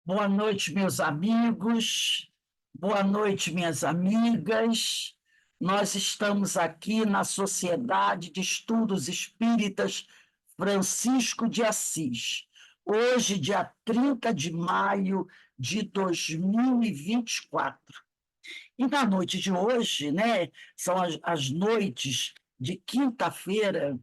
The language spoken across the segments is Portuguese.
Boa noite, meus amigos. Boa noite, minhas amigas. Nós estamos aqui na Sociedade de Estudos Espíritas Francisco de Assis. Hoje, dia 30 de maio de 2024. E na noite de hoje, né, são as noites de quinta-feira,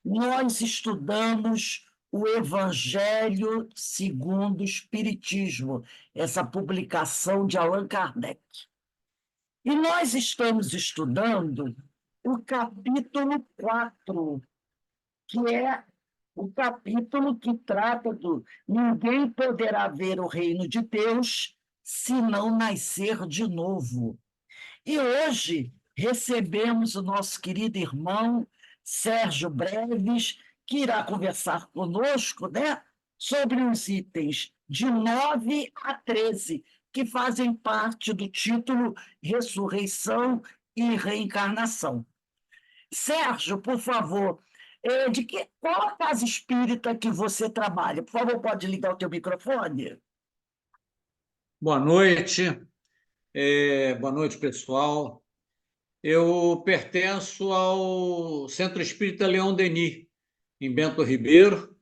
nós estudamos o Evangelho segundo o Espiritismo, essa publicação de Allan Kardec. E nós estamos estudando o capítulo 4, que é o capítulo que trata do ninguém poderá ver o reino de Deus se não nascer de novo. E hoje recebemos o nosso querido irmão Sérgio Breves, que irá conversar conosco, né, sobre os itens de 9 a 13, que fazem parte do título Ressurreição e Reencarnação. Sérgio, por favor, qual a casa espírita que você trabalha? Por favor, pode ligar o teu microfone? Boa noite, boa noite, pessoal. Eu pertenço ao Centro Espírita Leão Denis, em Bento Ribeiro,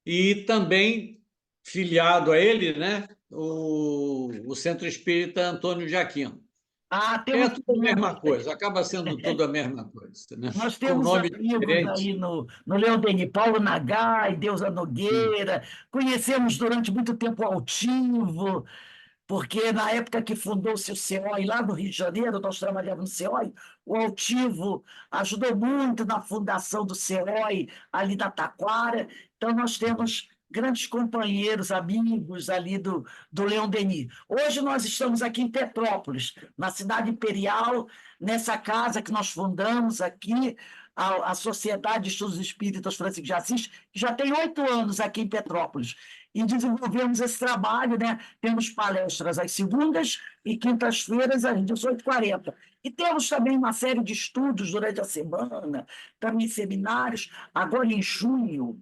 e também filiado a ele, né, o Centro Espírita Antônio de Aquino. Ah, É temos tudo a mesma coisa, acaba sendo tudo a mesma coisa, né? Nós Com temos nome amigos diferente. aí no Leão Denis, Paulo Nagai, Deusa Nogueira, conhecemos durante muito tempo o Altivo, porque na época que fundou-se o CEOI, lá no Rio de Janeiro, nós trabalhávamos no CEOI, o Altivo ajudou muito na fundação do CEOI, ali da Taquara, então nós temos grandes companheiros, amigos ali do Leão Denis. Hoje nós estamos aqui em Petrópolis, na cidade imperial, nessa casa que nós fundamos aqui, a Sociedade de Estudos Espíritas Francisco de Assis, que já tem 8 anos aqui em Petrópolis. E desenvolvemos esse trabalho, né? Temos palestras às segundas e quintas-feiras, às 18h40. E temos também uma série de estudos durante a semana, também seminários. Agora, em junho,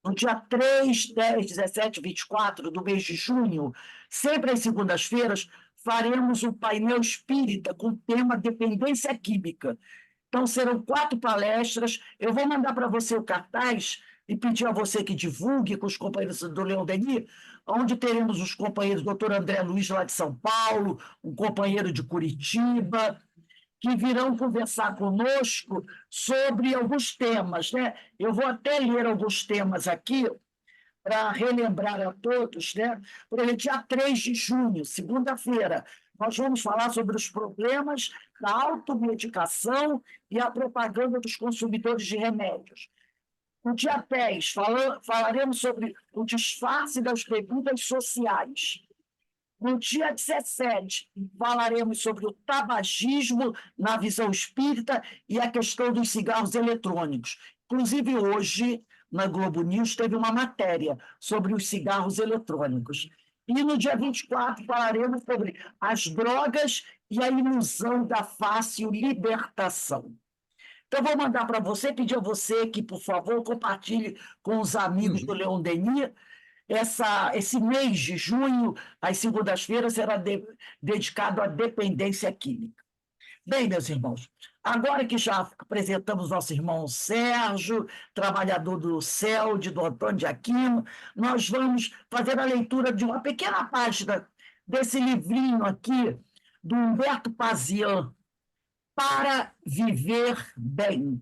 no dia 3, 10, 17, 24 do mês de junho, sempre às segundas-feiras, faremos um painel espírita com o tema dependência química. Então, serão 4 palestras. Eu vou mandar para você o cartaz e pedir a você que divulgue com os companheiros do Leão Denis, onde teremos os companheiros, doutor André Luiz, lá de São Paulo, um companheiro de Curitiba, que virão conversar conosco sobre alguns temas, né? Eu vou até ler alguns temas aqui para relembrar a todos, né? Por exemplo, dia 3 de junho, segunda-feira, nós vamos falar sobre os problemas da automedicação e a propaganda dos consumidores de remédios. No dia 10, falaremos sobre o disfarce das bebidas sociais. No dia 17, falaremos sobre o tabagismo na visão espírita e a questão dos cigarros eletrônicos. Inclusive, hoje, na Globo News, teve uma matéria sobre os cigarros eletrônicos. E no dia 24, falaremos sobre as drogas e a ilusão da fácil libertação. Então, vou mandar para você, pedir a você que, por favor, compartilhe com os amigos do Uhum. Leão Denis. Esse mês de junho, às segundas-feiras, será dedicado à dependência química. Bem, meus irmãos, agora que já apresentamos nosso irmão Sérgio, trabalhador do CELD, do Antônio de Aquino, nós vamos fazer a leitura de uma pequena página desse livrinho aqui, do Humberto Pazian, Para Viver Bem.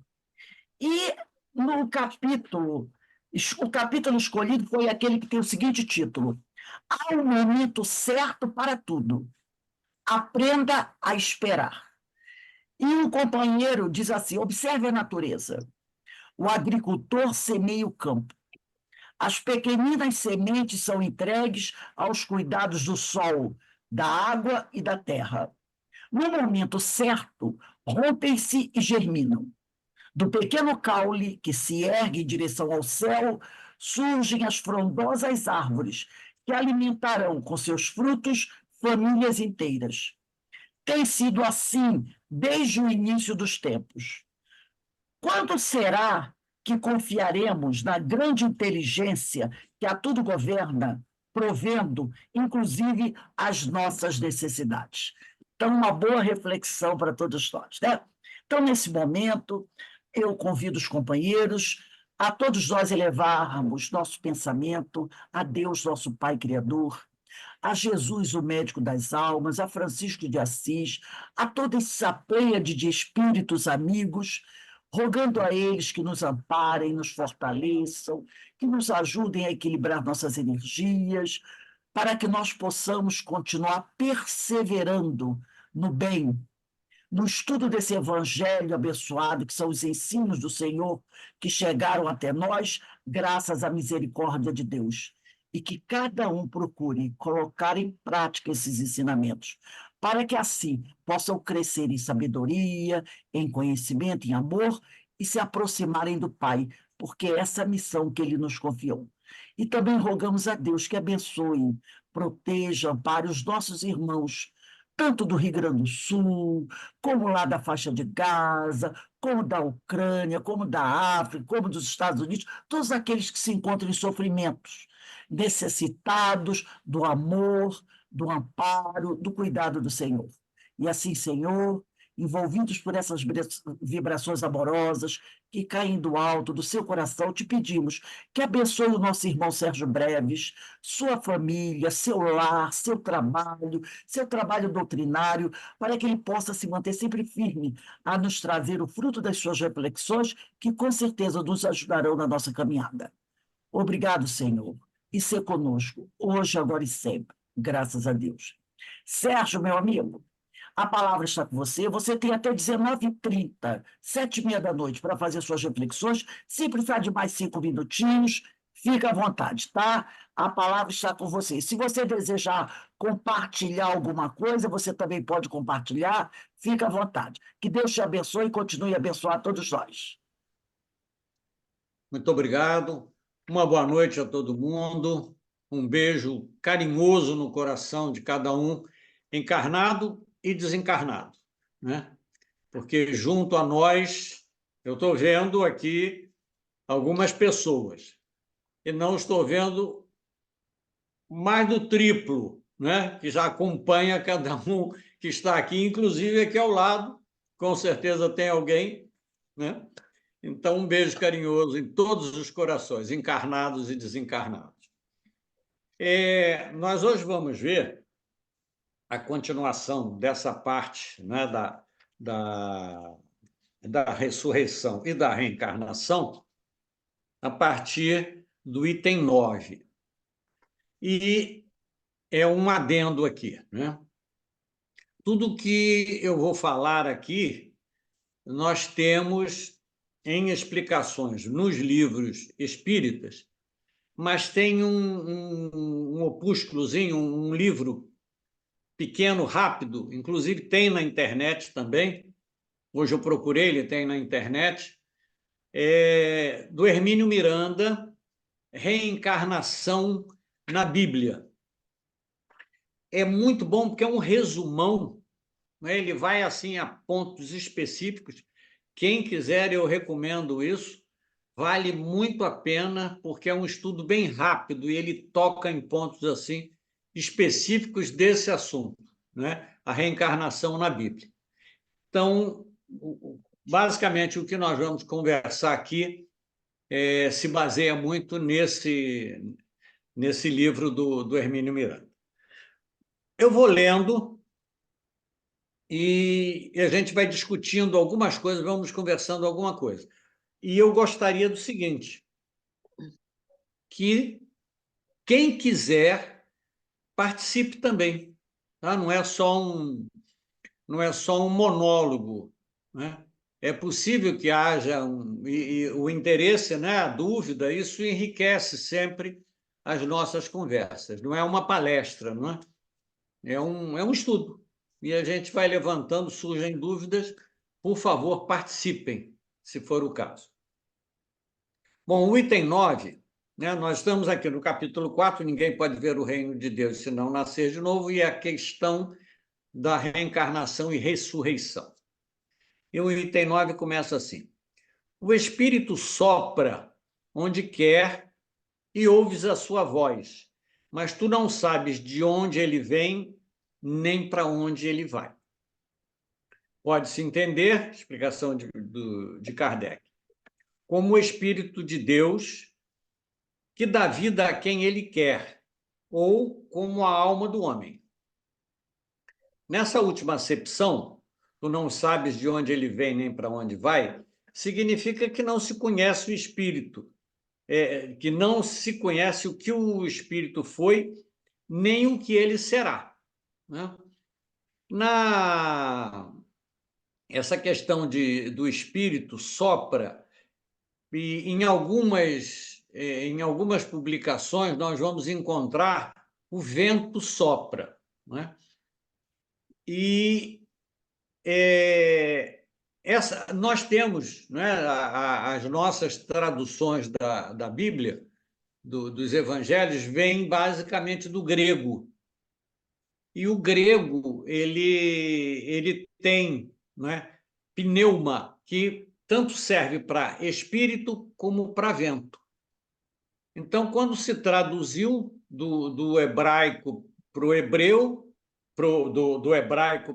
E no capítulo, o capítulo escolhido foi aquele que tem o seguinte título: Há um momento certo para tudo. Aprenda a esperar. E um companheiro diz assim: observe a natureza. O agricultor semeia o campo. As pequeninas sementes são entregues aos cuidados do sol, da água e da terra. No momento certo, rompem-se e germinam. Do pequeno caule que se ergue em direção ao céu, surgem as frondosas árvores, que alimentarão com seus frutos famílias inteiras. Tem sido assim desde o início dos tempos. Quando será que confiaremos na grande inteligência que a tudo governa, provendo, inclusive, as nossas necessidades. Então, uma boa reflexão para todos nós, né? Então, nesse momento, eu convido os companheiros a todos nós elevarmos nosso pensamento a Deus, nosso Pai Criador, a Jesus, o médico das almas, a Francisco de Assis, a toda essa pleiade de espíritos amigos, rogando a eles que nos amparem, nos fortaleçam, que nos ajudem a equilibrar nossas energias, para que nós possamos continuar perseverando no bem, no estudo desse evangelho abençoado, que são os ensinos do Senhor, que chegaram até nós, graças à misericórdia de Deus. E que cada um procure colocar em prática esses ensinamentos, para que assim possam crescer em sabedoria, em conhecimento, em amor e se aproximarem do Pai, porque é essa a missão que Ele nos confiou. E também rogamos a Deus que abençoe, proteja, ampare os nossos irmãos, tanto do Rio Grande do Sul, como lá da faixa de Gaza, como da Ucrânia, como da África, como dos Estados Unidos, todos aqueles que se encontram em sofrimentos, necessitados do amor, do amparo, do cuidado do Senhor. E assim, Senhor, envolvidos por essas vibrações amorosas que caem do alto do seu coração, te pedimos que abençoe o nosso irmão Sérgio Breves, sua família, seu lar, seu trabalho doutrinário, para que ele possa se manter sempre firme a nos trazer o fruto das suas reflexões, que com certeza nos ajudarão na nossa caminhada. Obrigado, Senhor, e ser conosco, hoje, agora e sempre, graças a Deus. Sérgio, meu amigo, a palavra está com você. Você tem até 19h30, 7h30 da noite, para fazer suas reflexões. Se precisar de mais 5 minutinhos, fica à vontade, tá? A palavra está com você. Se você desejar compartilhar alguma coisa, você também pode compartilhar. Fica à vontade. Que Deus te abençoe e continue a abençoar todos nós. Muito obrigado. Uma boa noite a todo mundo. Um beijo carinhoso no coração de cada um, encarnado e desencarnado, né? Porque junto a nós, eu estou vendo aqui algumas pessoas e não estou vendo mais do triplo, né? Que já acompanha cada um que está aqui, inclusive aqui ao lado, com certeza tem alguém, né? Então, um beijo carinhoso em todos os corações, encarnados e desencarnados. Nós hoje vamos ver a continuação dessa parte, né, da ressurreição e da reencarnação a partir do item 9. E é um adendo aqui, né? Tudo que eu vou falar aqui, nós temos em explicações nos livros espíritas, mas tem um opúsculozinho, um livro pequeno, rápido, inclusive tem na internet também. Hoje eu procurei, ele tem na internet, do Hermínio Miranda, Reencarnação na Bíblia. É muito bom porque é um resumão, né? Ele vai assim a pontos específicos. Quem quiser, eu recomendo isso. Vale muito a pena, porque é um estudo bem rápido e ele toca em pontos assim específicos desse assunto, né? A reencarnação na Bíblia. Então, basicamente, o que nós vamos conversar aqui se baseia muito nesse livro do Hermínio Miranda. Eu vou lendo e a gente vai discutindo algumas coisas, vamos conversando alguma coisa. E eu gostaria do seguinte, que quem quiser participe também, tá? Não é só um monólogo, né? É possível que haja o interesse, né? A dúvida, isso enriquece sempre as nossas conversas. Não é uma palestra, não é? É um estudo. E a gente vai levantando, surgem dúvidas. Por favor, participem, se for o caso. Bom, o item 9, né, nós estamos aqui no capítulo 4, ninguém pode ver o reino de Deus se não nascer de novo, e a questão da reencarnação e ressurreição. E o item 9 começa assim: o Espírito sopra onde quer e ouves a sua voz, mas tu não sabes de onde ele vem, nem para onde ele vai. Pode-se entender, explicação de Kardec, como o Espírito de Deus que dá vida a quem ele quer, ou como a alma do homem. Nessa última acepção, tu não sabes de onde ele vem nem para onde vai, significa que não se conhece o Espírito, que não se conhece o que o Espírito foi, nem o que ele será. Né? Essa questão do Espírito sopra, e em algumas publicações nós vamos encontrar o vento sopra. Né? E nós temos, né, as nossas traduções da Bíblia, dos evangelhos, vêm basicamente do grego. E o grego ele tem, né, pneuma, que tanto serve para espírito como para vento. Então, quando se traduziu do hebraico para o hebreu, do hebraico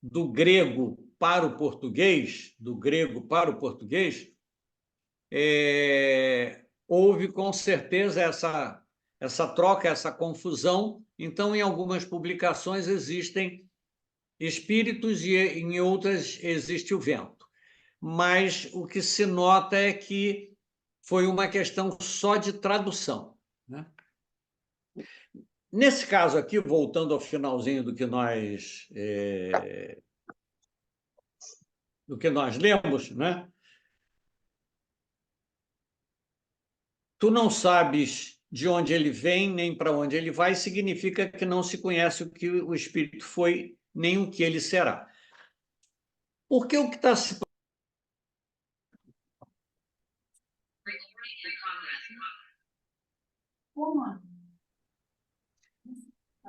do grego para o português, do grego para o português, houve com certeza essa troca, essa confusão. Então, em algumas publicações existem espíritos e em outras existe o vento. Mas o que se nota é que foi uma questão só de tradução. Né? Nesse caso aqui, voltando ao finalzinho do que nós lemos, né? Tu não sabes de onde ele vem, nem para onde ele vai, significa que não se conhece o que o Espírito foi, nem o que ele será. Porque o que está se...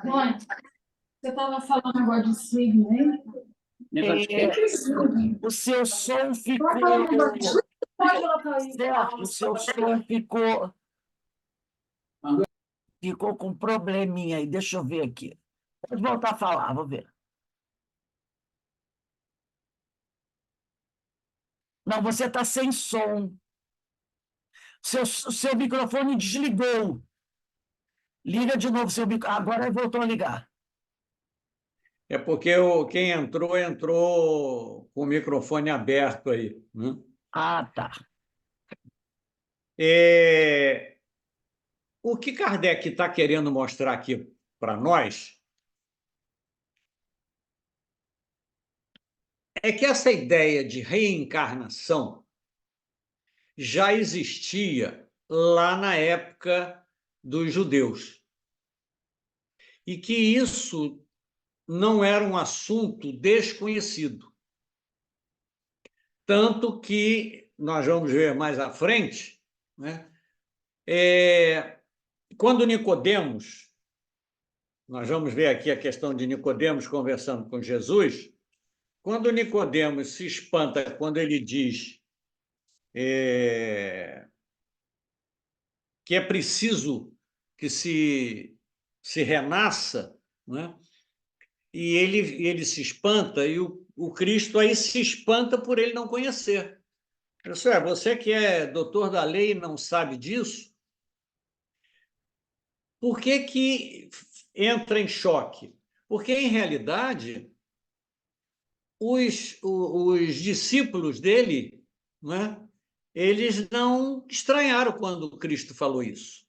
Mônica, você estava falando agora de signo, hein? O seu som ficou... Certo, o seu som ficou com um probleminha aí. Deixa eu ver aqui. Pode voltar a falar, vou ver. Não, você está sem som. Seu microfone desligou. Liga de novo seu microfone. Agora voltou a ligar. É porque quem entrou com o microfone aberto aí. Né? Ah, tá. O que Kardec está querendo mostrar aqui para nós é que essa ideia de reencarnação já existia lá na época dos judeus. E que isso não era um assunto desconhecido. Tanto que nós vamos ver mais à frente, né? Quando Nicodemos, nós vamos ver aqui a questão de Nicodemos conversando com Jesus, quando Nicodemos se espanta quando ele diz que é preciso que se renasça, né? E ele se espanta, e o Cristo aí se espanta por ele não conhecer. Você que é doutor da lei e não sabe disso, por que entra em choque? Porque, em realidade, os discípulos dele, né, eles não estranharam quando Cristo falou isso.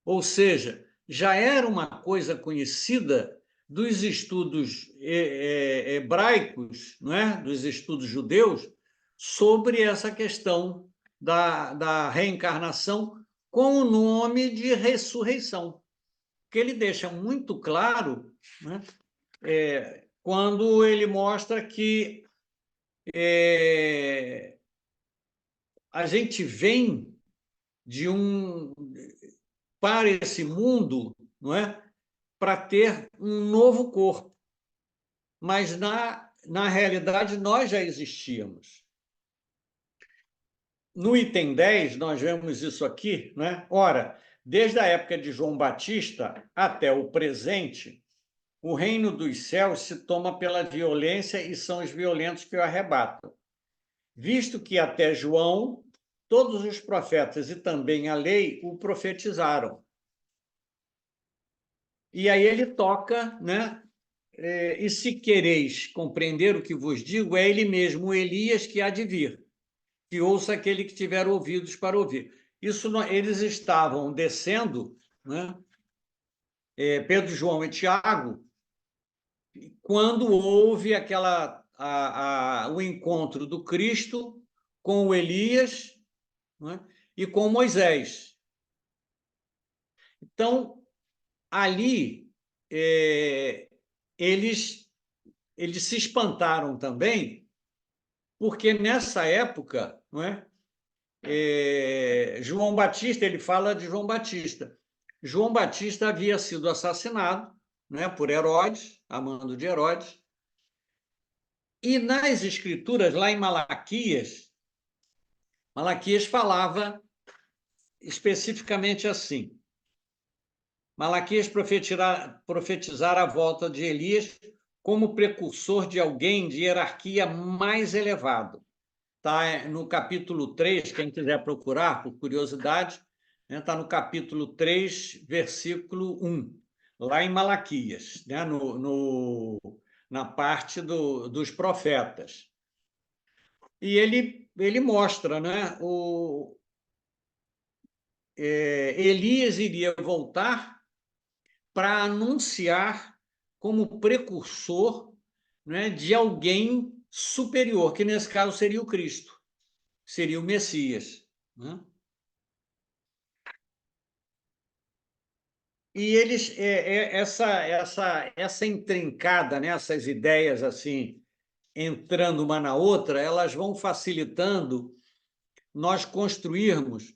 Ou seja, já era uma coisa conhecida dos estudos hebraicos, não é? Dos estudos judeus, sobre essa questão da reencarnação com o nome de ressurreição. Que ele deixa muito claro, né, quando ele mostra que a gente vem para esse mundo, não é? Para ter um novo corpo. Mas, na realidade, nós já existíamos. no item 10, nós vemos isso aqui, né? Ora, desde a época de João Batista até o presente, o reino dos céus se toma pela violência e são os violentos que o arrebatam. Visto que até João, todos os profetas e também a lei o profetizaram. E aí ele toca, né? E se quereis compreender o que vos digo, é ele mesmo, o Elias, que há de vir, que ouça aquele que tiver ouvidos para ouvir. Isso eles estavam descendo, né? Pedro, João e Tiago, quando houve o encontro do Cristo com o Elias, né? E com Moisés. Então, ali, eles se espantaram também, porque nessa época, não é? João Batista, ele fala de João Batista. João Batista havia sido assassinado, né, por Herodes, a mando de Herodes, e nas escrituras, lá em Malaquias falava especificamente assim: Malaquias profetizar a volta de Elias como precursor de alguém de hierarquia mais elevada. Está no capítulo 3, quem quiser procurar, por curiosidade, está no capítulo 3, versículo 1, lá em Malaquias, né, na parte dos profetas. E ele mostra, né, Elias iria voltar para anunciar como precursor, né, de alguém superior, que nesse caso seria o Cristo, seria o Messias, né? E eles essa intrincada, né, essas ideias assim entrando uma na outra, elas vão facilitando nós construirmos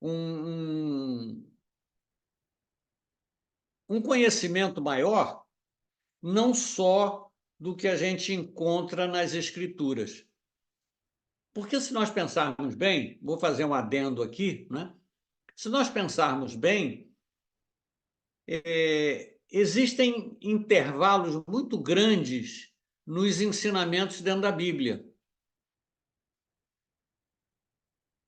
um, um conhecimento maior, não só do que a gente encontra nas escrituras. Porque se nós pensarmos bem, vou fazer um adendo aqui, né? Se nós pensarmos bem, existem intervalos muito grandes nos ensinamentos dentro da Bíblia.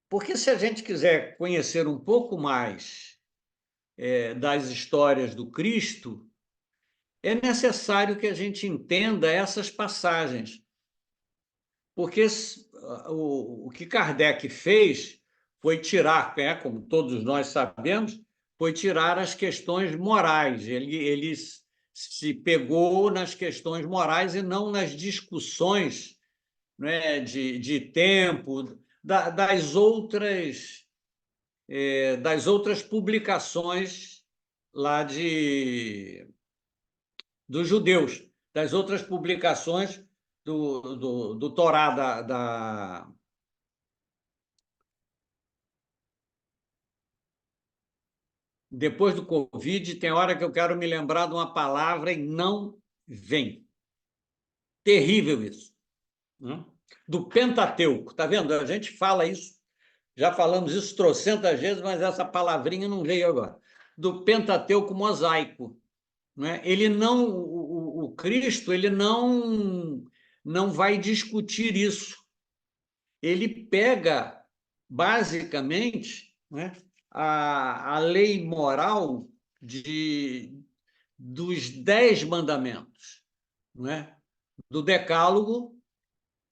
Porque se a gente quiser conhecer um pouco mais das histórias do Cristo, é necessário que a gente entenda essas passagens. Porque o que Kardec fez foi tirar, como todos nós sabemos, foi tirar as questões morais. Ele se pegou nas questões morais e não nas discussões, né, de tempo, das outras publicações lá dos judeus, das outras publicações do Torá Depois do Covid, tem hora que eu quero me lembrar de uma palavra e não vem. Terrível isso, né? Do Pentateuco, tá vendo? A gente fala isso, já falamos isso trocentas vezes, mas essa palavrinha não veio agora. Do Pentateuco mosaico, né? Ele não, o Cristo, ele não vai discutir isso. Ele pega, basicamente, né, a lei moral dos 10 mandamentos, não é? Do Decálogo,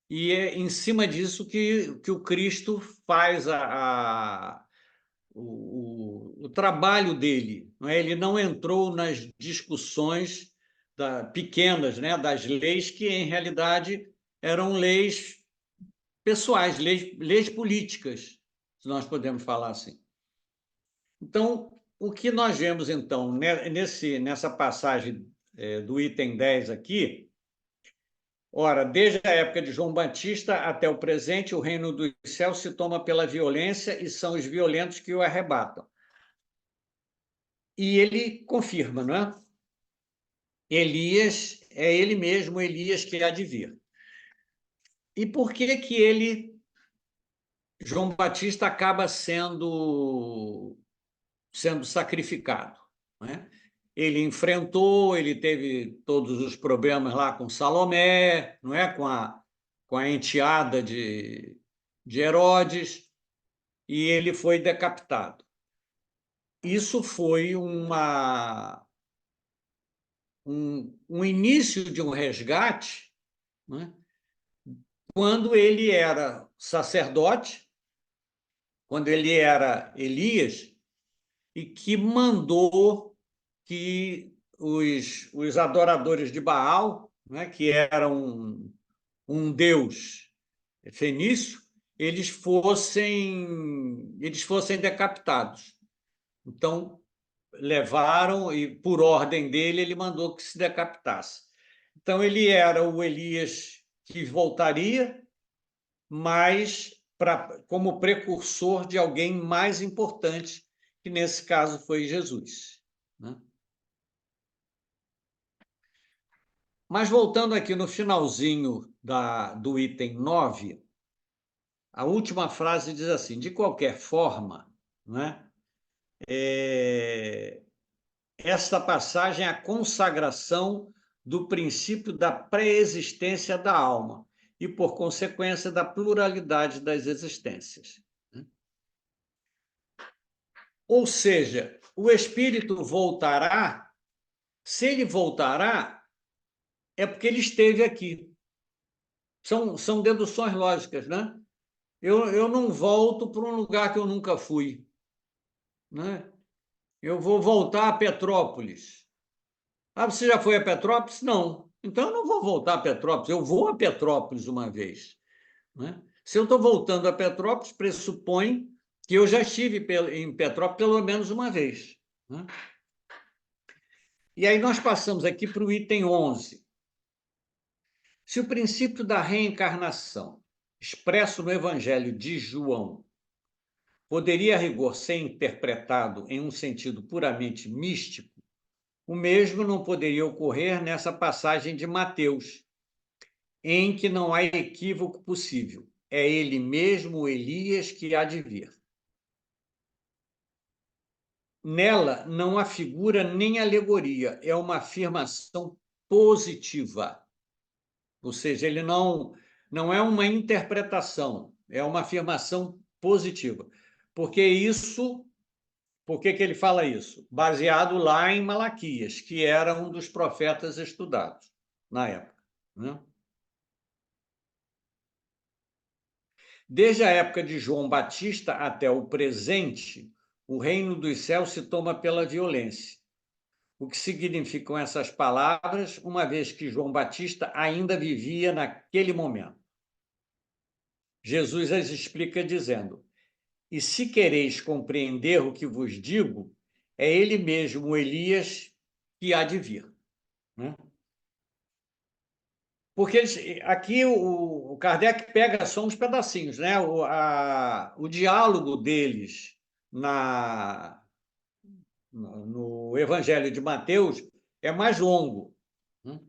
e é em cima disso que o Cristo faz o trabalho dele. Não é? Ele não entrou nas discussões pequenas, né, das leis, que em realidade eram leis pessoais, leis políticas, se nós podemos falar assim. Então, o que nós vemos, então, nessa passagem do item 10 aqui, ora, desde a época de João Batista até o presente, o reino dos céus se toma pela violência e são os violentos que o arrebatam. E ele confirma, não é? Elias, é ele mesmo, Elias, que há de vir. E por que ele João Batista acaba sendo sacrificado, né? Ele enfrentou, ele teve todos os problemas lá com Salomé, não é? Com a enteada de Herodes, e ele foi decapitado. Isso foi um início de um resgate, né? Quando ele era sacerdote, quando ele era Elias, e que mandou que os adoradores de Baal, né, que eram um deus fenício, eles fossem decapitados. Então, levaram e, por ordem dele, ele mandou que se decapitasse. Então, ele era o Elias que voltaria, mas como precursor de alguém mais importante, que nesse caso foi Jesus, né? Mas voltando aqui no finalzinho do item 9, a última frase diz assim: de qualquer forma, né, esta passagem é a consagração do princípio da pré-existência da alma e, por consequência, da pluralidade das existências. Ou seja, o espírito voltará, se ele voltará, é porque ele esteve aqui. São deduções lógicas, né? Eu não volto para um lugar que eu nunca fui, né? Eu vou voltar a Petrópolis. Ah, você já foi a Petrópolis? Não. Então eu não vou voltar a Petrópolis, eu vou a Petrópolis uma vez, né? Se eu estou voltando a Petrópolis, pressupõe que eu já estive em Petrópolis pelo menos uma vez, né? E aí nós passamos aqui para o item 11. Se o princípio da reencarnação, expresso no Evangelho de João, poderia, a rigor, ser interpretado em um sentido puramente místico, o mesmo não poderia ocorrer nessa passagem de Mateus, em que não há equívoco possível. É ele mesmo, Elias, que há de vir. Nela não há figura nem alegoria, é uma afirmação positiva. Ou seja, ele não é uma interpretação, é uma afirmação positiva. Por que que ele fala isso? Baseado lá em Malaquias, que era um dos profetas estudados na época, né? Desde a época de João Batista até o presente, o reino dos céus se toma pela violência. O que significam essas palavras, uma vez que João Batista ainda vivia naquele momento? Jesus as explica dizendo: e se quereis compreender o que vos digo, é ele mesmo, o Elias, que há de vir, né? Porque aqui o Kardec pega só uns pedacinhos, né? O diálogo deles no Evangelho de Mateus é mais longo, né?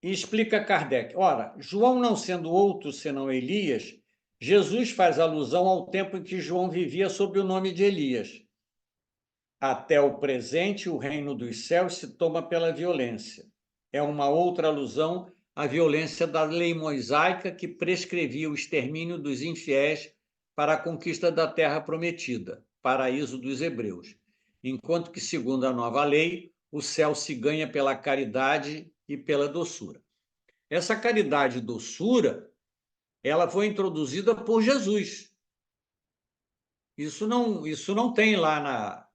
E explica Kardec: ora, João não sendo outro senão Elias, Jesus faz alusão ao tempo em que João vivia sob o nome de Elias. Até o presente, o reino dos céus se toma pela violência. É uma outra alusão à violência da lei mosaica que prescrevia o extermínio dos infiéis para a conquista da terra prometida, paraíso dos hebreus. Enquanto que, segundo a nova lei, o céu se ganha pela caridade e pela doçura. Essa caridade e doçura, ela foi introduzida por Jesus. Isso não tem lá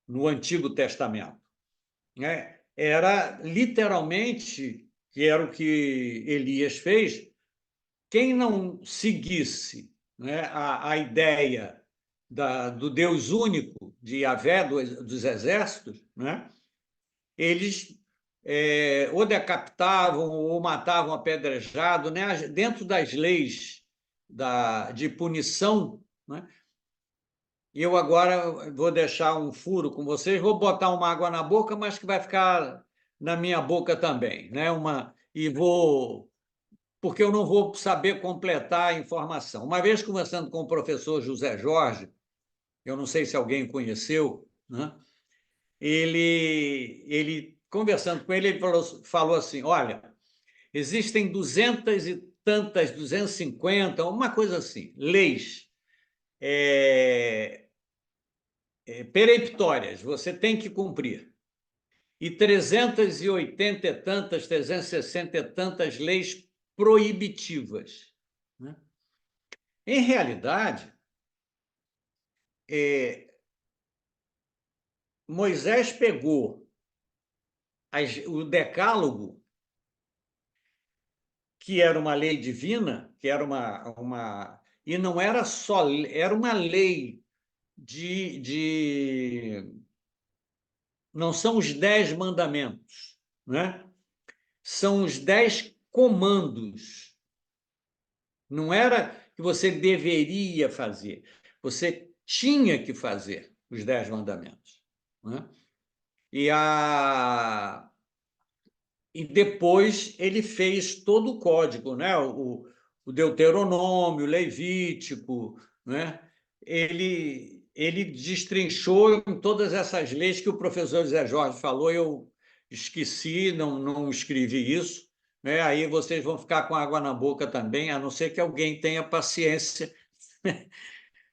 no Antigo Testamento, né? Era literalmente, que era o que Elias fez, quem não seguisse, né, a ideia do Deus único, de Yahvé, dos exércitos, né, eles ou decapitavam ou matavam apedrejado, né, dentro das leis de punição, né? Eu agora vou deixar um furo com vocês, vou botar uma água na boca, mas que vai ficar na minha boca também, né? E vou porque eu não vou saber completar a informação. Uma vez conversando com o professor José Jorge, eu não sei se alguém conheceu, né? Ele conversando com ele, ele falou assim: olha, existem 200 e tantas, 250, uma coisa assim, leis peremptórias, você tem que cumprir. E 380 e tantas, 360 e tantas leis proibitivas, né? Em realidade, Moisés pegou o decálogo, que era uma lei divina, que era e não era só, era uma lei não são os 10 mandamentos, né? São os 10 comandos. Não era que você deveria fazer, você tinha que fazer os 10 mandamentos, né? E, e depois ele fez todo o código, né? O Deuteronômio, o Levítico, né? Ele destrinchou em todas essas leis que o professor Zé Jorge falou, eu esqueci, não escrevi isso, né? Aí vocês vão ficar com água na boca também, a não ser que alguém tenha paciência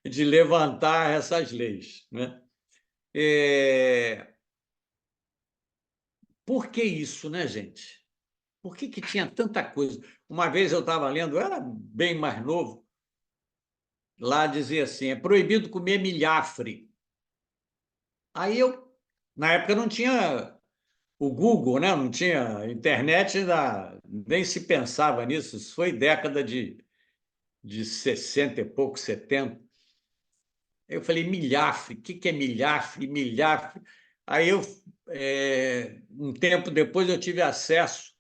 de levantar essas leis, né? Por que isso, né, gente? Por que tinha tanta coisa? Uma vez eu estava lendo, eu era bem mais novo, lá dizia assim: é proibido comer milhafre. Aí eu, na época, não tinha o Google, né? Não tinha internet, nem se pensava nisso. Isso foi década de 60 e pouco, 70. Eu falei: milhafre, o que é milhafre? Milhafre. Aí um tempo depois, eu tive acesso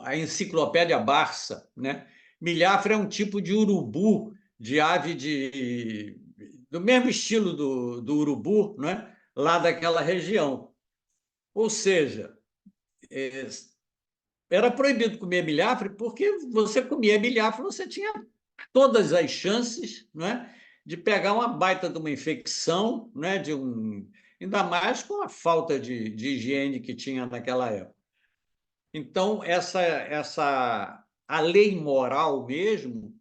à enciclopédia Barça, né? Milhafre é um tipo de urubu, de ave do mesmo estilo do urubu, né? Lá daquela região. Ou seja, era proibido comer milhafre porque você comia milhafre, você tinha todas as chances, né, de pegar uma baita de uma infecção, né, ainda mais com a falta de higiene que tinha naquela época. Então, a lei moral mesmo,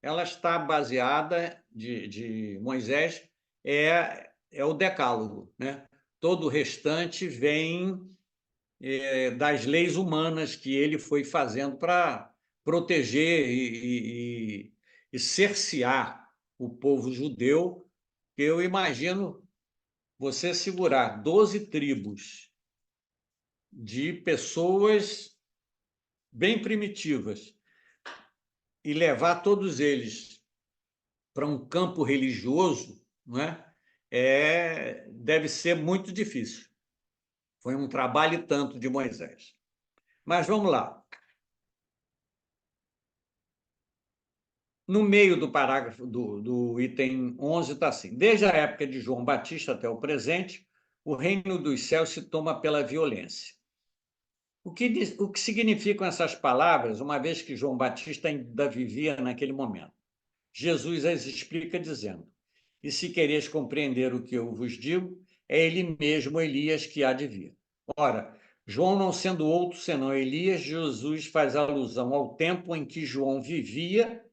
ela está baseada de Moisés, é o decálogo, né? Todo o restante vem das leis humanas que ele foi fazendo para proteger e cercear o povo judeu, que eu imagino você segurar 12 tribos de pessoas bem primitivas e levar todos eles para um campo religioso, não é? Deve ser muito difícil. Foi um trabalho e tanto de Moisés. Mas vamos lá. No meio do parágrafo do item 11 está assim: desde a época de João Batista até o presente, o reino dos céus se toma pela violência. O que significam essas palavras, uma vez que João Batista ainda vivia naquele momento? Jesus as explica dizendo: e se quereis compreender o que eu vos digo, é ele mesmo, Elias, que há de vir. Ora, João não sendo outro senão Elias, Jesus faz alusão ao tempo em que João vivia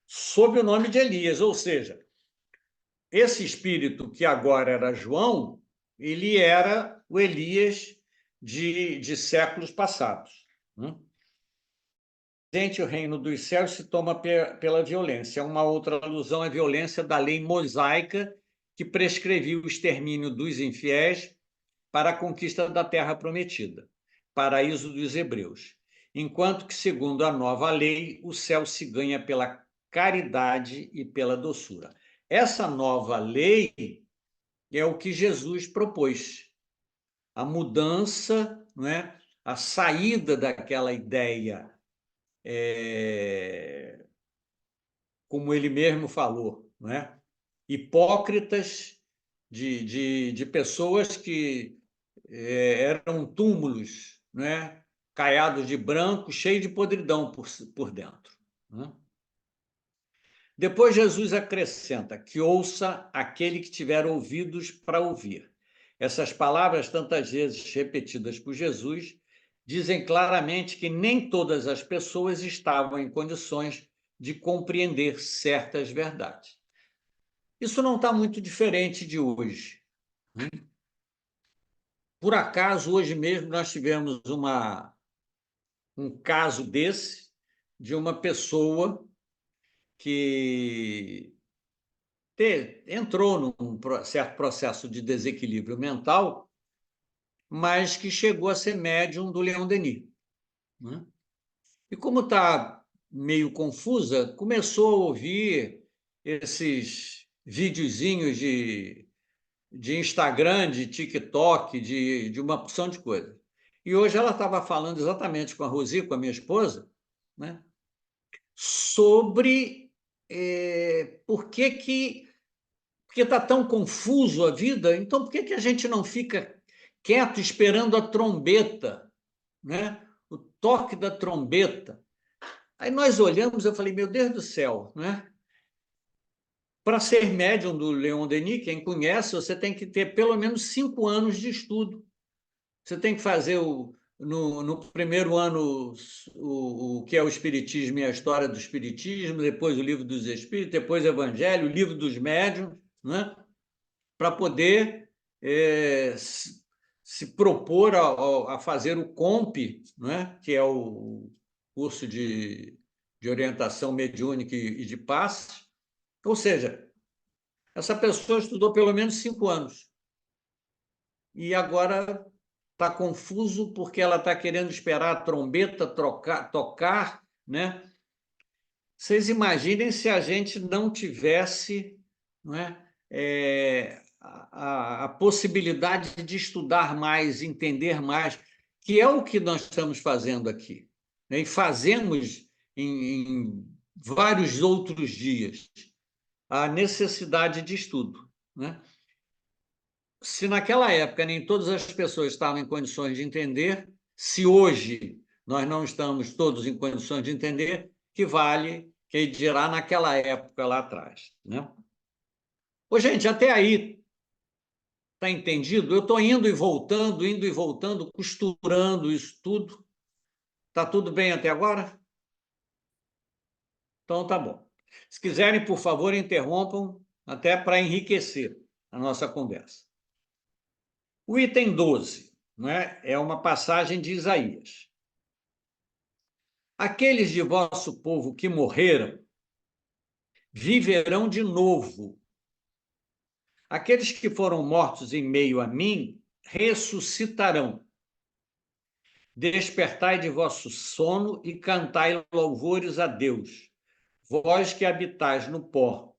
sob o nome de Elias, ou seja, esse espírito que agora era João, ele era o Elias de séculos passados, né? O reino dos céus se toma pela violência. Uma outra alusão à violência da lei mosaica, que prescrevia o extermínio dos infiéis para a conquista da terra prometida, paraíso dos hebreus. Enquanto que, segundo a nova lei, o céu se ganha pela caridade e pela doçura. Essa nova lei é o que Jesus propôs. A mudança, não é? A saída daquela ideia, como ele mesmo falou, não é? Hipócritas de pessoas que eram túmulos, não é? caiados de branco, cheio de podridão por dentro. Né? Depois Jesus acrescenta que ouça aquele que tiver ouvidos para ouvir. Essas palavras, tantas vezes repetidas por Jesus, dizem claramente que nem todas as pessoas estavam em condições de compreender certas verdades. Isso não está muito diferente de hoje. Né? Por acaso, hoje mesmo, nós tivemos um caso desse, de uma pessoa que entrou num certo processo de desequilíbrio mental, mas que chegou a ser médium do Leon Denis. Né? E como está meio confusa, começou a ouvir esses videozinhos de Instagram, de TikTok, de uma porção de coisa. E hoje ela estava falando exatamente com a Rosi, com a minha esposa, né, sobre por que porque está tão confuso a vida, então por que a gente não fica quieto esperando a trombeta, né? O toque da trombeta? Aí nós olhamos, eu falei, meu Deus do céu, né? Para ser médium do Leon Denis, quem conhece, você tem que ter pelo menos 5 anos de estudo. Você tem que fazer no primeiro ano o que é o Espiritismo e a história do Espiritismo, depois o Livro dos Espíritos, depois o Evangelho, o Livro dos Médiuns, né? Para poder se propor a fazer o COMP, né? Que é o curso de orientação mediúnica e de passe. Ou seja, essa pessoa estudou pelo menos 5 anos e agora está confuso porque ela está querendo esperar a trombeta tocar, né? Vocês imaginem se a gente não tivesse, não é, a possibilidade de estudar mais, entender mais, que é o que nós estamos fazendo aqui, né? E fazemos em vários outros dias a necessidade de estudo, né? Se naquela época nem todas as pessoas estavam em condições de entender, se hoje nós não estamos todos em condições de entender, que vale que dirá naquela época lá atrás, né? Ô, gente, até aí está entendido? Eu estou indo e voltando, costurando isso tudo. Está tudo bem até agora? Então tá bom. Se quiserem, por favor, interrompam até para enriquecer a nossa conversa. O item 12, não é? É uma passagem de Isaías. Aqueles de vosso povo que morreram viverão de novo. Aqueles que foram mortos em meio a mim ressuscitarão. Despertai de vosso sono e cantai louvores a Deus, vós que habitais no pó,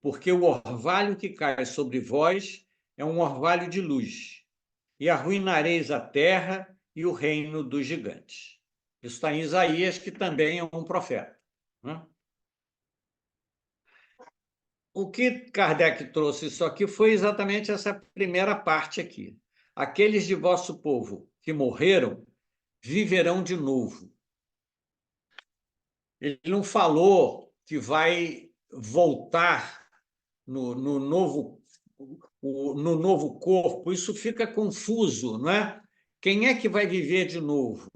porque o orvalho que cai sobre vós é um orvalho de luz, e arruinareis a terra e o reino dos gigantes. Isso está em Isaías, que também é um profeta. Né? O que Kardec trouxe isso aqui foi exatamente essa primeira parte aqui. Aqueles de vosso povo que morreram viverão de novo. Ele não falou que vai voltar no novo corpo. Isso fica confuso, não é? Quem é que vai viver de novo?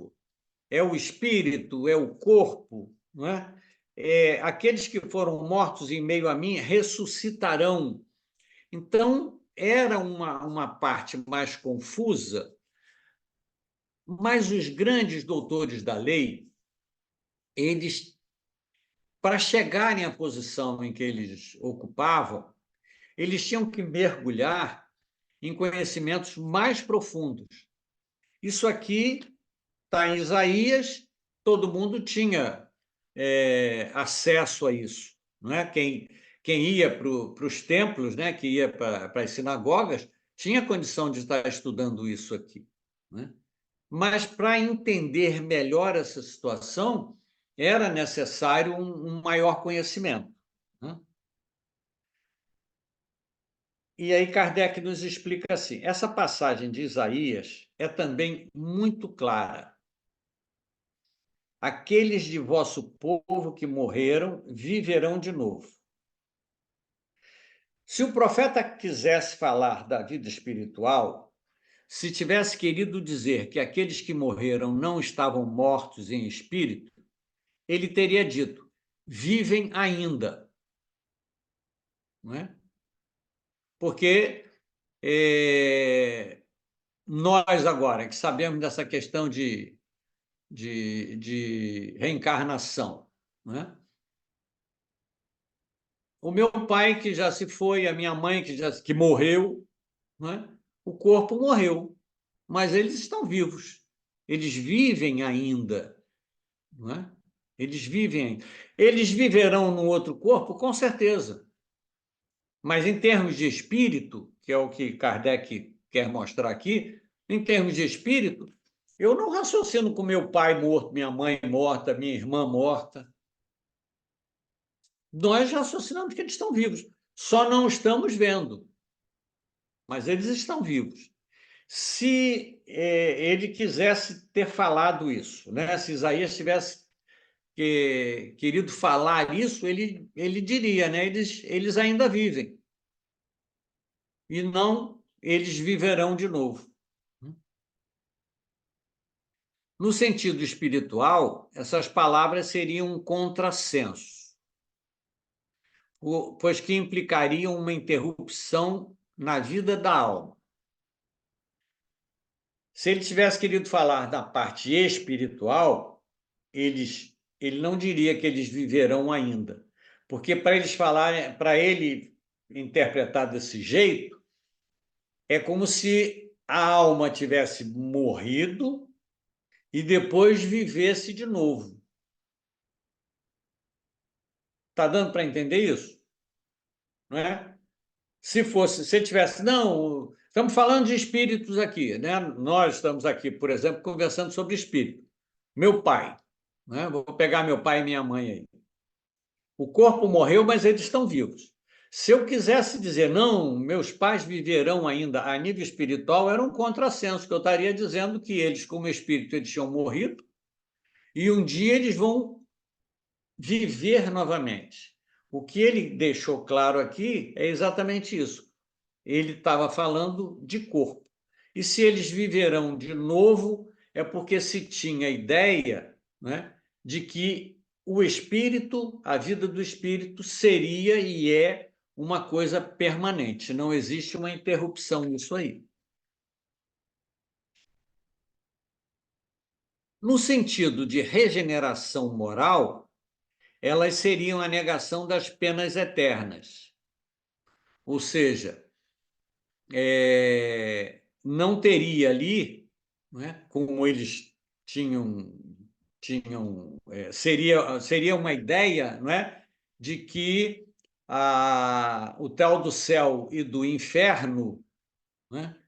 É o espírito? É o corpo? Não é? Aqueles que foram mortos em meio a mim ressuscitarão. Então, era uma parte mais confusa, mas os grandes doutores da lei, eles, para chegarem à posição em que eles ocupavam, eles tinham que mergulhar em conhecimentos mais profundos. Isso aqui está em Isaías, todo mundo tinha acesso a isso. Não é? Quem ia para os templos, né, que ia para as sinagogas, tinha condição de estar estudando isso aqui. Né? Mas para entender melhor essa situação, era necessário um maior conhecimento. Né? E aí Kardec nos explica assim, essa passagem de Isaías é também muito clara. aqueles de vosso povo que morreram viverão de novo. Se o profeta quisesse falar da vida espiritual, se tivesse querido dizer que aqueles que morreram não estavam mortos em espírito, ele teria dito: vivem ainda. Não é? Porque nós agora, que sabemos dessa questão de reencarnação, não é? O meu pai, que já se foi, a minha mãe, que morreu, não é? O corpo morreu, mas eles estão vivos. Eles vivem ainda. Não é? Eles vivem ainda. Eles viverão num outro corpo, com certeza. Mas em termos de espírito, que é o que Kardec quer mostrar aqui, em termos de espírito, eu não raciocino com meu pai morto, minha mãe morta, minha irmã morta. Nós raciocinamos que eles estão vivos. Só não estamos vendo. Mas eles estão vivos. Se ele quisesse ter falado isso, né? Se Isaías tivesse querido falar isso, ele diria, né? Eles ainda vivem. E não eles viverão de novo. No sentido espiritual, essas palavras seriam um contrassenso, pois que implicariam uma interrupção na vida da alma. Se ele tivesse querido falar da parte espiritual, ele não diria que eles viverão ainda, porque para eles falarem, para ele interpretar desse jeito, é como se a alma tivesse morrido e depois vivesse de novo. Está dando para entender isso? Não é? Se tivesse, não, estamos falando de espíritos aqui, né? Nós estamos aqui, por exemplo, conversando sobre espírito. Meu pai, né? Vou pegar meu pai e minha mãe aí. O corpo morreu, mas eles estão vivos. Se eu quisesse dizer, não, meus pais viverão ainda a nível espiritual, era um contrassenso, que eu estaria dizendo que eles, como espírito, eles tinham morrido e um dia eles vão viver novamente. O que ele deixou claro aqui é exatamente isso. Ele estava falando de corpo. E se eles viverão de novo, é porque se tinha a ideia, né, de que o espírito, a vida do espírito, seria e é uma coisa permanente. Não existe uma interrupção nisso aí. No sentido de regeneração moral, elas seriam a negação das penas eternas. Ou seja, não teria ali, né, como eles tinham seria uma ideia, não é, de que o tal do céu e do inferno, né,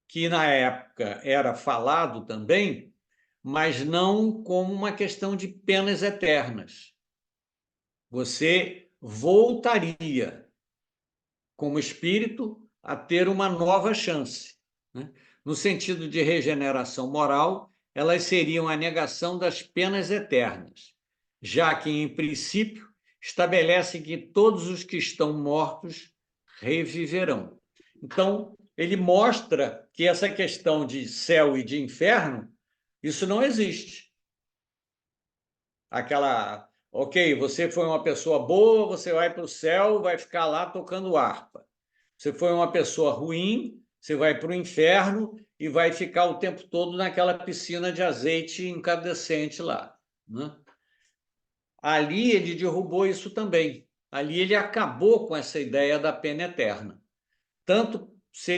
que na época era falado também, mas não como uma questão de penas eternas. Você voltaria como espírito a ter uma nova chance, né? No sentido de regeneração moral, elas seriam a negação das penas eternas, já que, em princípio, estabelecem que todos os que estão mortos reviverão. Então, ele mostra que essa questão de céu e de inferno, isso não existe. Ok, você foi uma pessoa boa, você vai para o céu, vai ficar lá tocando harpa. Você foi uma pessoa ruim, você vai para o inferno e vai ficar o tempo todo naquela piscina de azeite incandescente lá, né? Ali ele derrubou isso também. Ali ele acabou com essa ideia da pena eterna. Tanto se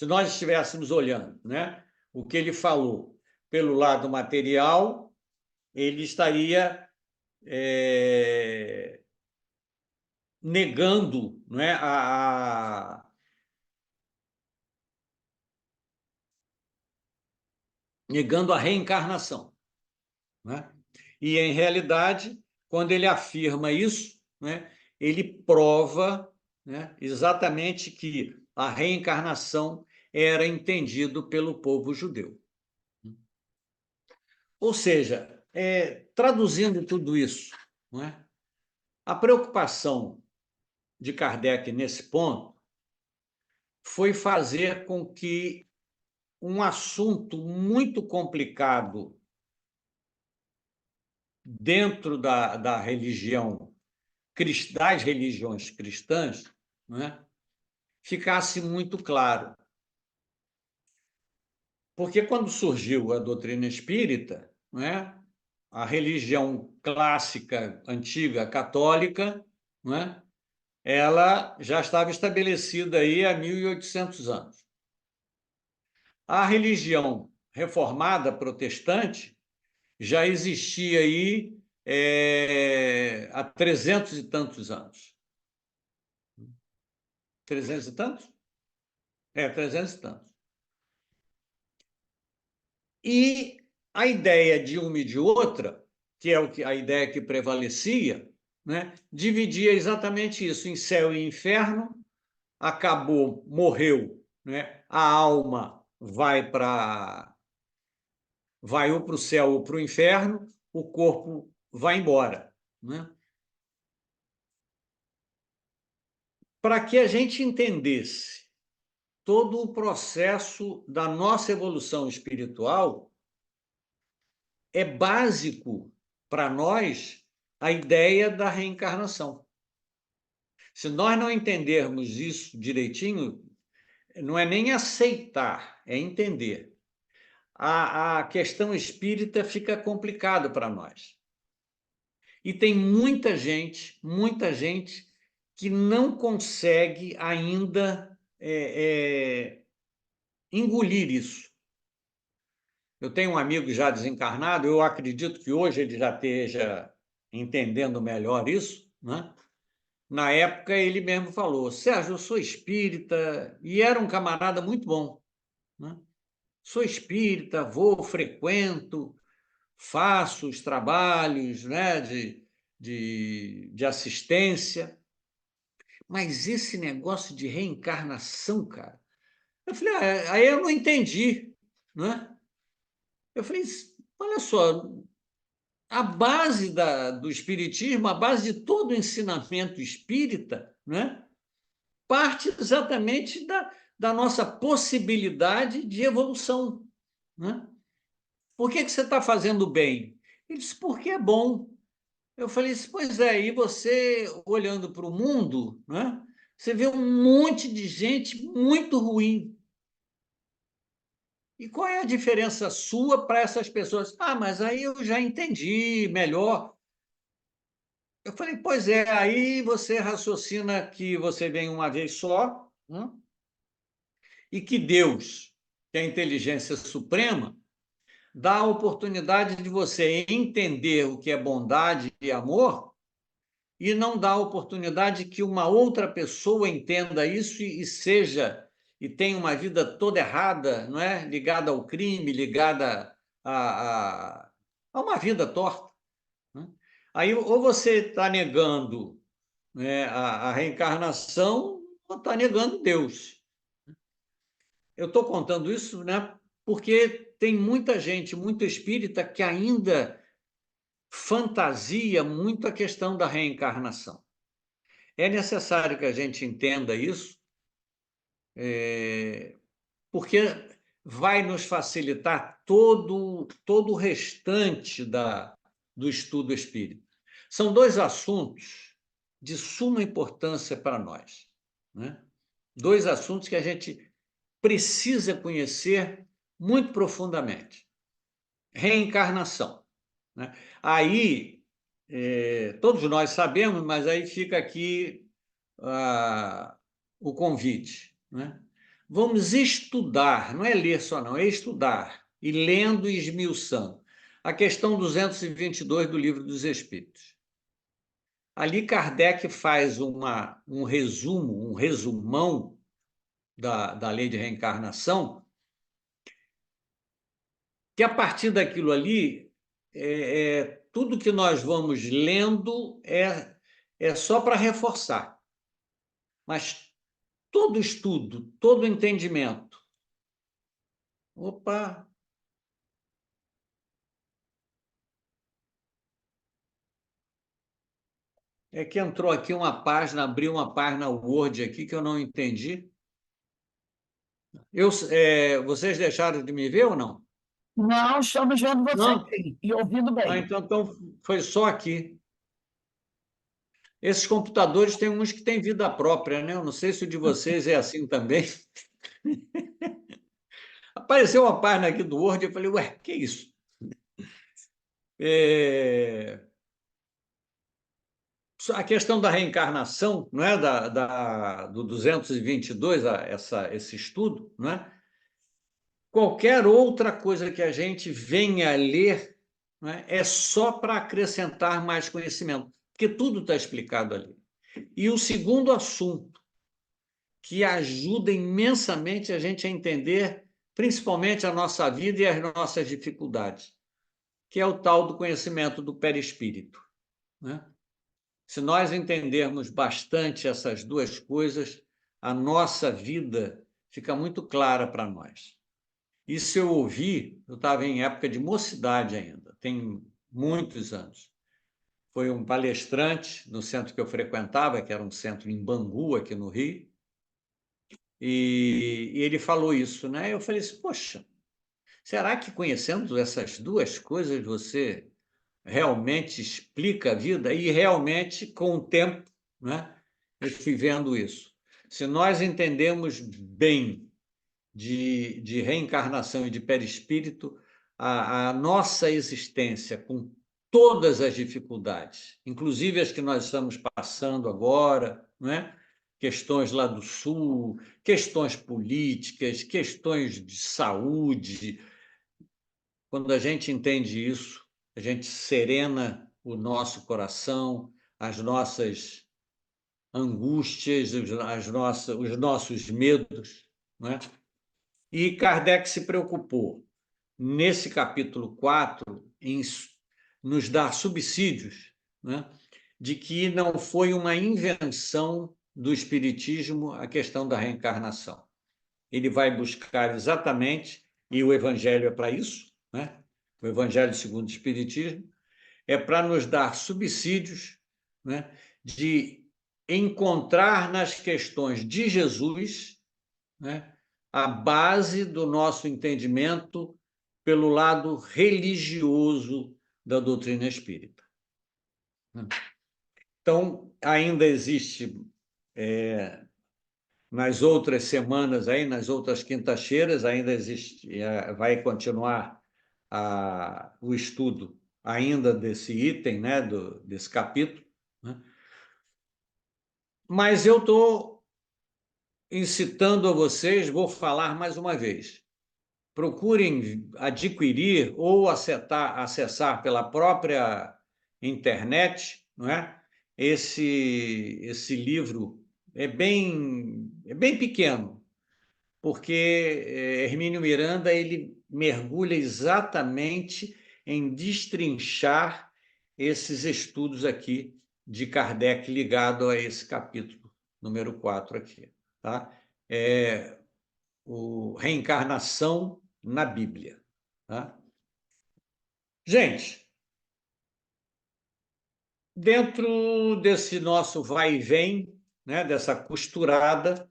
nós estivéssemos olhando, né, o que ele falou pelo lado material, ele estaria negando, não é, negando a reencarnação, né? E, em realidade, quando ele afirma isso, né, ele prova, né, exatamente que a reencarnação era entendido pelo povo judeu. Ou seja, traduzindo tudo isso, não é? A preocupação de Kardec nesse ponto foi fazer com que um assunto muito complicado dentro da religião, das religiões cristãs, não é? Ficasse muito claro. Porque quando surgiu a doutrina espírita, não é? A religião clássica, antiga, católica, não é? Ela já estava estabelecida aí há 1800 anos. A religião reformada protestante já existia aí há 300 e tantos anos. 300 e tantos? 300 e tantos. E a ideia de uma e de outra, que é a ideia que prevalecia, né, dividia exatamente isso em céu e inferno. Acabou, morreu, né, a alma vai ou para o céu ou para o inferno, o corpo vai embora, né? Para que a gente entendesse todo o processo da nossa evolução espiritual, é básico para nós a ideia da reencarnação. Se nós não entendermos isso direitinho, não é nem aceitar, é entender. A questão espírita fica complicado para nós. E tem muita gente que não consegue ainda engolir isso. Eu tenho um amigo já desencarnado, eu acredito que hoje ele já esteja entendendo melhor isso, né? Na época ele mesmo falou: Sérgio, eu sou espírita, e era um camarada muito bom, né? Sou espírita, vou, frequento, faço os trabalhos, né, de assistência, mas esse negócio de reencarnação, cara, eu falei, aí eu não entendi, né? Eu falei, olha só, a base do espiritismo, a base de todo o ensinamento espírita, né, parte exatamente da nossa possibilidade de evolução, né? Por que você está fazendo bem? Ele disse, porque é bom. Eu falei, pois é, e você olhando para o mundo, né, você vê um monte de gente muito ruim. E qual é a diferença sua para essas pessoas? Ah, mas aí eu já entendi melhor. Eu falei, pois é, aí você raciocina que você vem uma vez só, né, e que Deus, que é a inteligência suprema, dá a oportunidade de você entender o que é bondade e amor e não dá a oportunidade que uma outra pessoa entenda isso e tenha uma vida toda errada, não é? Ligada ao crime, ligada a uma vida torta, né? Aí ou você está negando, né, a reencarnação ou está negando Deus. Eu estou contando isso, né, porque tem muita gente, muito espírita, que ainda fantasia muito a questão da reencarnação. É necessário que a gente entenda isso, porque vai nos facilitar todo o restante do estudo espírita. São dois assuntos de suma importância para nós, né? Dois assuntos que a gente precisa conhecer muito profundamente. Reencarnação, né? Aí, todos nós sabemos, mas aí fica aqui o convite, né? Vamos estudar, não é ler só não, é estudar, e lendo e esmiuçando. A questão 222 do Livro dos Espíritos. Ali Kardec faz um resumo, um resumão da lei de reencarnação, que a partir daquilo ali, tudo que nós vamos lendo é só para reforçar. Mas todo estudo, todo entendimento. Opa! É que entrou aqui uma página, abriu uma página Word aqui que eu não entendi. Vocês deixaram de me ver ou não? Não, estamos vendo você Não? bem e ouvindo bem. Então foi só aqui. Esses computadores tem uns que têm vida própria, né? Eu não sei se o de vocês é assim também. Apareceu uma página aqui do Word, eu falei, ué, que isso? A questão da reencarnação, não é? Do 222, esse estudo, não é? Qualquer outra coisa que a gente venha a ler, não é só para acrescentar mais conhecimento, porque tudo está explicado ali. E o segundo assunto, que ajuda imensamente a gente a entender, principalmente a nossa vida e as nossas dificuldades, que é o tal do conhecimento do perispírito, né? Se nós entendermos bastante essas duas coisas, a nossa vida fica muito clara para nós. Isso eu ouvi, eu estava em época de mocidade ainda, tem muitos anos. Foi um palestrante no centro que eu frequentava, que era um centro em Bangu, aqui no Rio, e ele falou isso, né? Eu falei assim, poxa, será que conhecendo essas duas coisas você realmente explica a vida? E realmente, com o tempo, né, eu fui vendo isso. Se nós entendemos bem de reencarnação e de perispírito, a nossa existência, com todas as dificuldades, inclusive as que nós estamos passando agora, não é? Questões lá do Sul, questões políticas, questões de saúde. Quando a gente entende isso, a gente serena o nosso coração, as nossas angústias, os nossos medos, não é? E Kardec se preocupou, nesse capítulo 4, em nos dar subsídios, né, de que não foi uma invenção do Espiritismo a questão da reencarnação. Ele vai buscar exatamente, e o Evangelho é para isso, né? O Evangelho segundo o Espiritismo, é para nos dar subsídios, né, de encontrar nas questões de Jesus, né, a base do nosso entendimento pelo lado religioso da doutrina espírita. Então, ainda existe, nas outras semanas, aí, nas outras quintas-feiras, ainda existe, vai continuar o estudo ainda desse item, né, desse capítulo, né? Mas eu estou incitando a vocês, vou falar mais uma vez, procurem adquirir ou acessar pela própria internet, não é? Esse livro é bem pequeno, porque Hermínio Miranda ele mergulha exatamente em destrinchar esses estudos aqui de Kardec ligado a esse capítulo número 4 aqui, tá? Reencarnação na Bíblia, tá? Gente, dentro desse nosso vai e vem, né, dessa costurada,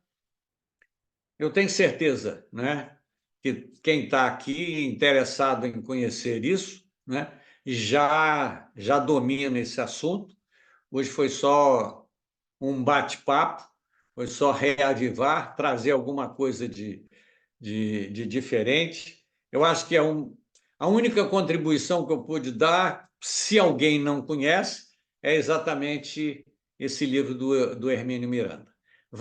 eu tenho certeza, né, que quem está aqui interessado em conhecer isso, né, já domina esse assunto. Hoje foi só um bate-papo, foi só reavivar, trazer alguma coisa de diferente. Eu acho que a única contribuição que eu pude dar, se alguém não conhece, é exatamente esse livro do Hermínio Miranda.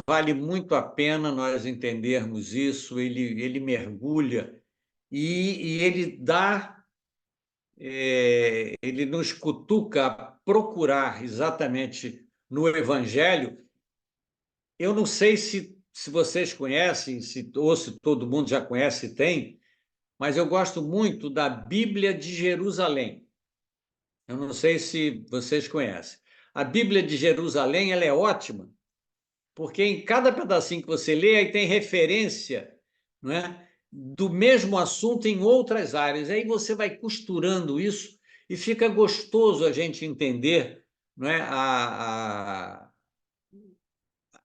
Vale muito a pena nós entendermos isso, ele mergulha e ele ele nos cutuca a procurar exatamente no Evangelho. Eu não sei se vocês conhecem, ou se todo mundo já conhece e tem, mas eu gosto muito da Bíblia de Jerusalém. Eu não sei se vocês conhecem. A Bíblia de Jerusalém ela é ótima, porque em cada pedacinho que você lê, aí tem referência, não é, do mesmo assunto em outras áreas. Aí você vai costurando isso e fica gostoso a gente entender não é,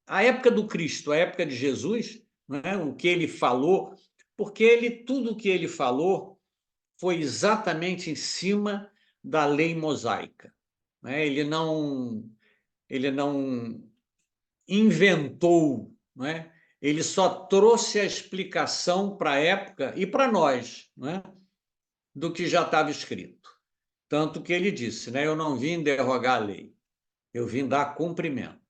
a época do Cristo, a época de Jesus, não é, o que ele falou, porque tudo o que ele falou foi exatamente em cima da lei mosaica. Né? Ele não inventou, não é? Ele só trouxe a explicação para a época e para nós, não é? Do que já estava escrito. Tanto que ele disse, né? Eu não vim derrogar a lei, eu vim dar cumprimento.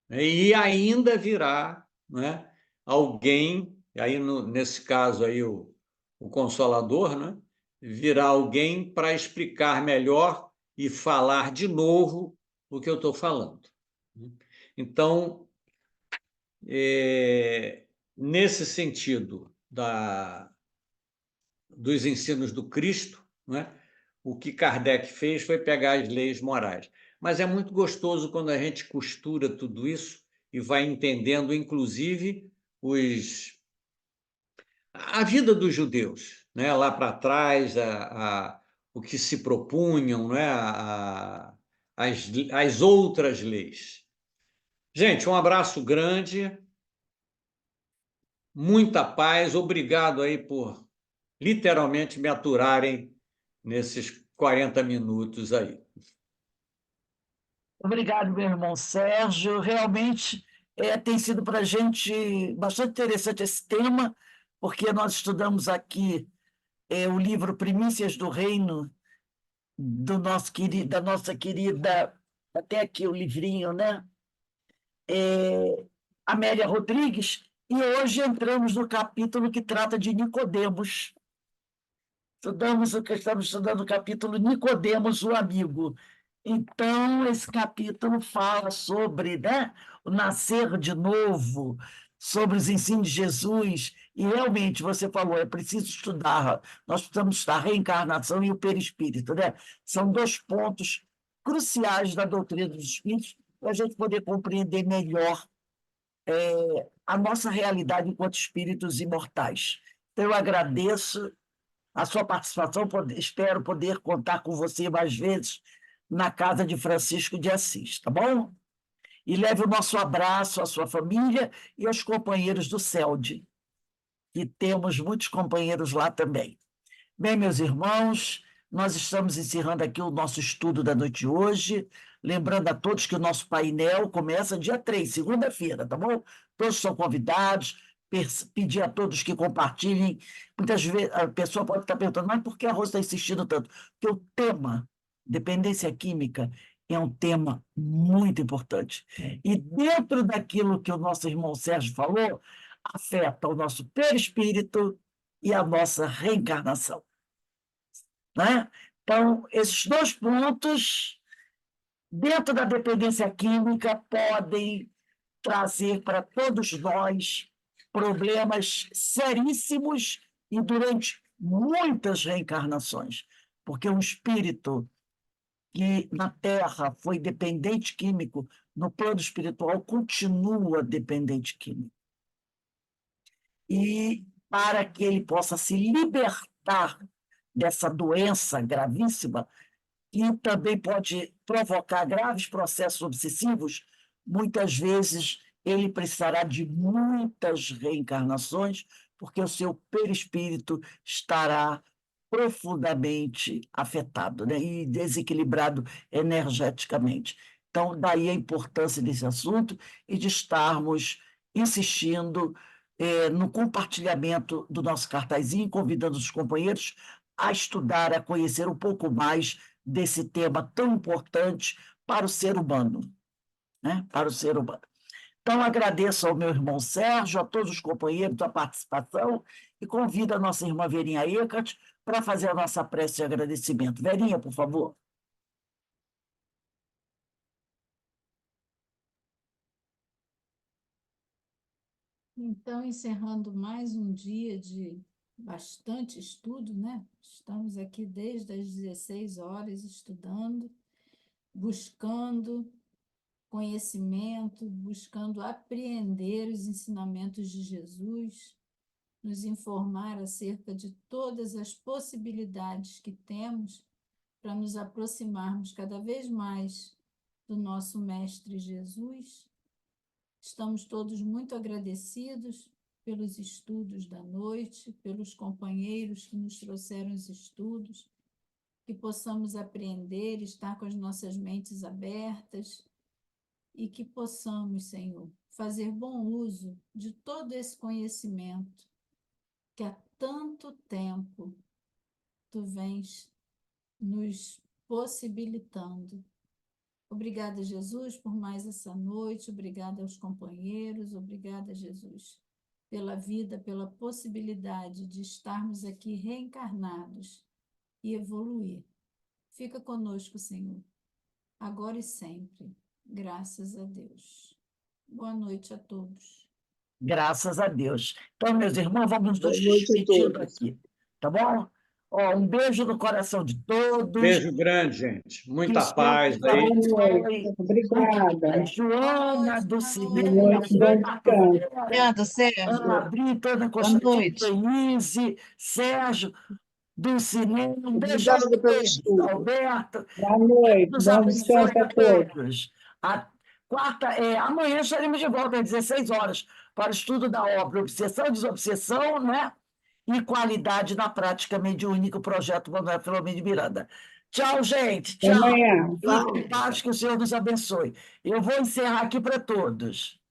E ainda virá, né, alguém, aí nesse caso aí o Consolador, né, virá alguém para explicar melhor e falar de novo o que eu estou falando. Então, nesse sentido dos ensinos do Cristo, né, o que Kardec fez foi pegar as leis morais. Mas é muito gostoso quando a gente costura tudo isso e vai entendendo, inclusive, a vida dos judeus, né? Lá para trás, o que se propunham, né? As outras leis. Gente, um abraço grande, muita paz, obrigado aí por literalmente me aturarem nesses 40 minutos aí. Obrigado, meu irmão Sérgio. Realmente tem sido para a gente bastante interessante esse tema, porque nós estudamos aqui o livro Primícias do Reino, da nossa querida, até aqui o livrinho, né? Amélia Rodrigues, e hoje entramos no capítulo que trata de Nicodemos. Estamos estudando o capítulo Nicodemos, o amigo. Então, esse capítulo fala sobre, né, o nascer de novo, sobre os ensinos de Jesus, e realmente, você falou, é preciso estudar, nós precisamos estudar a reencarnação e o perispírito, né? São dois pontos cruciais da doutrina dos espíritos para a gente poder compreender melhor a nossa realidade enquanto espíritos imortais. Então, eu agradeço a sua participação, espero poder contar com você mais vezes na casa de Francisco de Assis, tá bom? E leve o nosso abraço à sua família e aos companheiros do CELD, que temos muitos companheiros lá também. Bem, meus irmãos, nós estamos encerrando aqui o nosso estudo da noite de hoje. Lembrando a todos que o nosso painel começa dia 3, segunda-feira, tá bom? Todos são convidados. Pedir a todos que compartilhem. Muitas vezes a pessoa pode estar perguntando, mas por que a Rosa está insistindo tanto? Porque o tema, dependência química, é um tema muito importante. E dentro daquilo que o nosso irmão Sérgio falou, afeta o nosso perispírito e a nossa reencarnação. Né? Então, esses dois pontos, dentro da dependência química, podem trazer para todos nós problemas seríssimos e durante muitas reencarnações, porque um espírito que na Terra foi dependente químico, no plano espiritual continua dependente químico. E para que ele possa se libertar dessa doença gravíssima, que também pode provocar graves processos obsessivos, muitas vezes ele precisará de muitas reencarnações, porque o seu perispírito estará profundamente afetado, né, e desequilibrado energeticamente. Então, daí a importância desse assunto e de estarmos insistindo no compartilhamento do nosso cartazinho, convidando os companheiros a estudar, a conhecer um pouco mais desse tema tão importante para o ser humano, né? Para o ser humano. Então, agradeço ao meu irmão Sérgio, a todos os companheiros a participação e convido a nossa irmã Verinha Eckert para fazer a nossa prece de agradecimento. Verinha, por favor. Então, encerrando mais um dia de bastante estudo, né? Estamos aqui desde as 16 horas estudando, buscando conhecimento, buscando apreender os ensinamentos de Jesus, nos informar acerca de todas as possibilidades que temos para nos aproximarmos cada vez mais do nosso Mestre Jesus. Estamos todos muito agradecidos pelos estudos da noite, pelos companheiros que nos trouxeram os estudos, que possamos aprender, estar com as nossas mentes abertas e que possamos, Senhor, fazer bom uso de todo esse conhecimento que há tanto tempo Tu vens nos possibilitando. Obrigada, Jesus, por mais essa noite, obrigada aos companheiros, obrigada, Jesus, pela vida, pela possibilidade de estarmos aqui reencarnados e evoluir. Fica conosco, Senhor, agora e sempre. Graças a Deus. Boa noite a todos. Graças a Deus. Então, meus irmãos, vamos Boa nos noite a despedindo todos. aqui, tá bom? Ó, um beijo no coração de todos. Beijo grande, gente. Que o Muita Senhor paz nos aí. Boa noite. abençoe. Obrigada. Joana do Boa Cinema, Boa noite, bom Roberto descanso. Vera, Obrigada, Sérgio. Ana Brita, Ana Boa Constantino, noite. Denise, Sérgio do Cinema. Um beijão Obrigada a pelo todos. estudo. Alberto, Boa noite, nos bom abençoe descanso a a todos. todos. Amanhã estaremos de volta às 16 horas para o estudo da obra Obsessão e Desobsessão, né? E Qualidade na Prática Mediúnica, o projeto Manuel Filomeno de Miranda. Tchau, gente. Até Tchau. amanhã. Fiquem em paz, que o Senhor nos abençoe. Eu vou encerrar aqui para todos.